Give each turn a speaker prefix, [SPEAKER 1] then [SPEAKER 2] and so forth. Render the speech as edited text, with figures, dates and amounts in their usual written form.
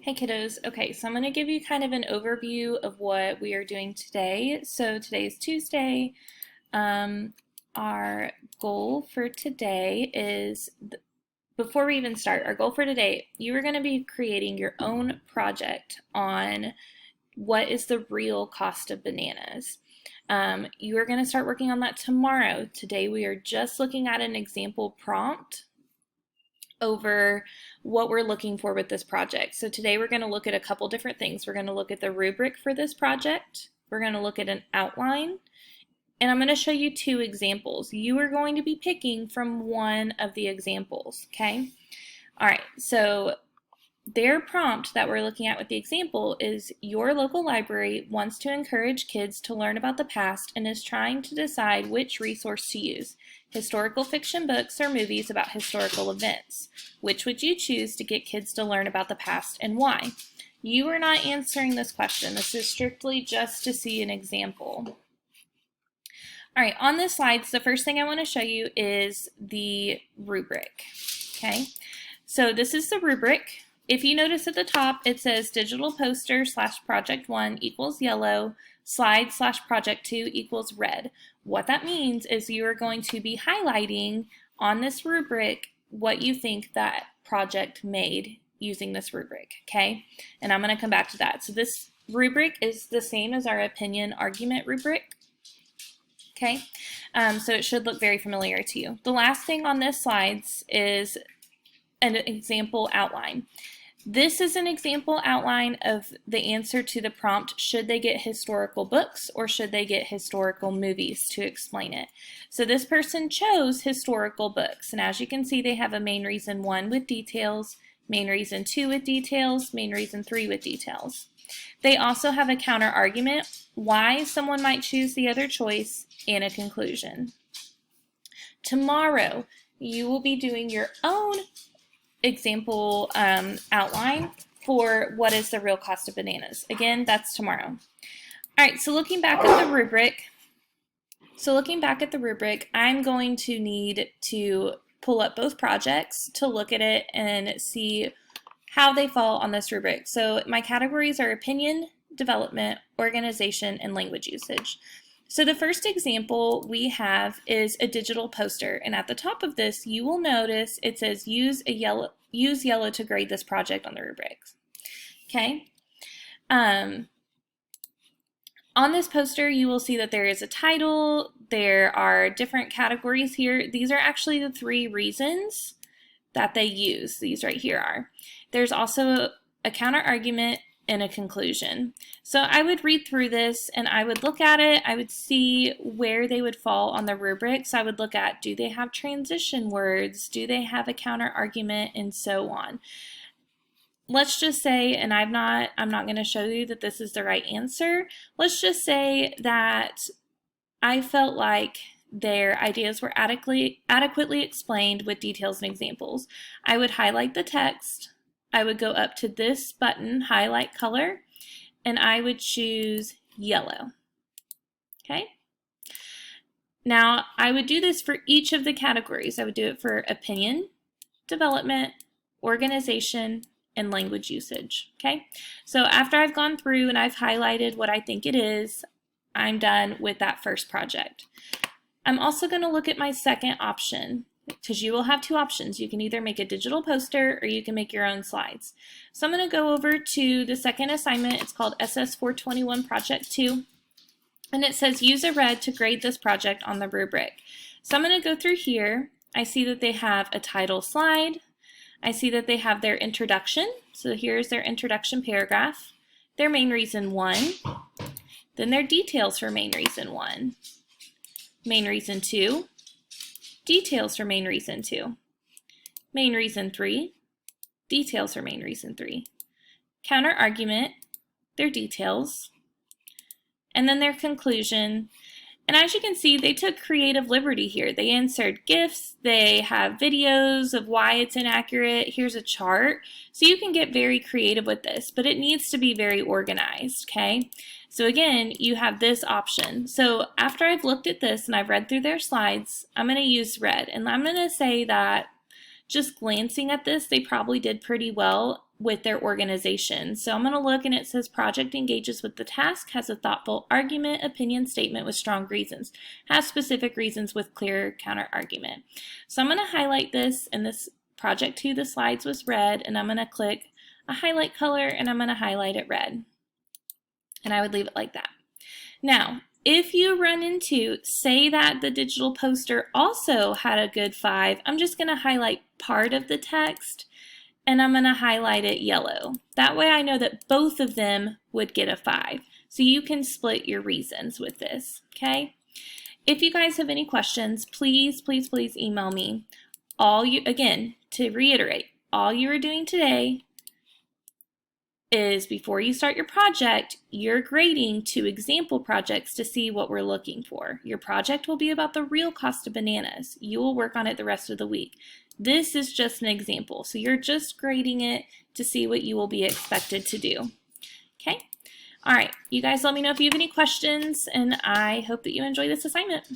[SPEAKER 1] Hey kiddos. Okay, so I'm going to give you kind of an overview of what we are doing today. So today is Tuesday. Our goal for today is, before we even start, our goal for today, you are going to be creating your own project on what is the real cost of bananas. You are going to start working on that tomorrow. Today we are just looking at an example prompt over what we're looking for with this project. So today we're going to look at a couple different things. We're going to look at the rubric for this project. We're going to look at an outline. And I'm going to show you two examples. You are going to be picking from one of the examples, okay? All right, so their prompt that we're looking at with the example is your local library wants to encourage kids to learn about the past and is trying to decide which resource to use, historical fiction books or movies about historical events. Which would you choose to get kids to learn about the past and why? You are not answering this question. This is strictly just to see an example. All right, on this slides, the first thing I want to show you is the rubric, okay? So this is the rubric. If you notice at the top, it says digital poster / project 1 equals yellow, slide / project 2 equals red. What that means is you are going to be highlighting on this rubric what you think that project made using this rubric, okay? And I'm going to come back to that. So this rubric is the same as our opinion argument rubric, okay? So it should look very familiar to you. The last thing on this slides is an example outline. This is an example outline of the answer to the prompt, should they get historical books or should they get historical movies to explain it? So this person chose historical books, and as you can see, they have a main reason 1 with details, main reason 2 with details, main reason 3 with details. They also have a counter argument, why someone might choose the other choice, and a conclusion. Tomorrow, you will be doing your own example outline for what is the real cost of bananas. Again, that's tomorrow. All right, so looking back at the rubric, I'm going to need to pull up both projects to look at it and see how they fall on this rubric. So my categories are opinion, development, organization, and language usage. So the first example we have is a digital poster, and at the top of this you will notice it says use yellow to grade this project on the rubrics. Okay. On this poster you will see that there is a title, there are different categories here. These are actually the 3 reasons that they use. These right here are. There's also a counter argument and a conclusion. So I would read through this and I would look at it, I would see where they would fall on the rubric. So I would look at, do they have transition words? Do they have a counter argument? And so on. Let's just say, and I'm not going to show you that this is the right answer. Let's just say that I felt like their ideas were adequately explained with details and examples. I would highlight the text. I would go up to this button, highlight color, and I would choose yellow. Okay? Now, I would do this for each of the categories. I would do it for opinion, development, organization, and language usage. Okay? So after I've gone through and I've highlighted what I think it is, I'm done with that first project. I'm also going to look at my second option, because you will have 2 options. You can either make a digital poster or you can make your own slides. So I'm going to go over to the second assignment. It's called SS421 Project 2. And it says use a red to grade this project on the rubric. So I'm going to go through here. I see that they have a title slide. I see that they have their introduction. So here's their introduction paragraph. Their main reason 1. Then their details for main reason 1. Main reason 2. Details for main reason 2. Main reason 3. Details for main reason 3. Counter argument, their details, and then their conclusion. And as you can see, they took creative liberty here. They inserted GIFs, they have videos of why it's inaccurate. Here's a chart. So you can get very creative with this, but it needs to be very organized, okay? So again, you have this option. So after I've looked at this and I've read through their slides, I'm going to use red. And I'm going to say that just glancing at this, they probably did pretty well. with their organization. So I'm going to look and it says project engages with the task, has a thoughtful argument, opinion statement with strong reasons, has specific reasons with clear counter argument. So I'm going to highlight this, and this project 2, the slides was red, and I'm going to click a highlight color and I'm going to highlight it red. And I would leave it like that. Now, if you run into, say that the digital poster also had a good 5, I'm just going to highlight part of the text and I'm going to highlight it yellow. That way I know that both of them would get a 5. So you can split your reasons with this, okay? If you guys have any questions, please, please, please email me. Again, to reiterate, all you are doing today is before you start your project, you're grading 2 example projects to see what we're looking for. Your project will be about the real cost of bananas. You will work on it the rest of the week. This is just an example, so you're just grading it to see what you will be expected to do. Okay? All right, you guys let me know if you have any questions, and I hope that you enjoy this assignment.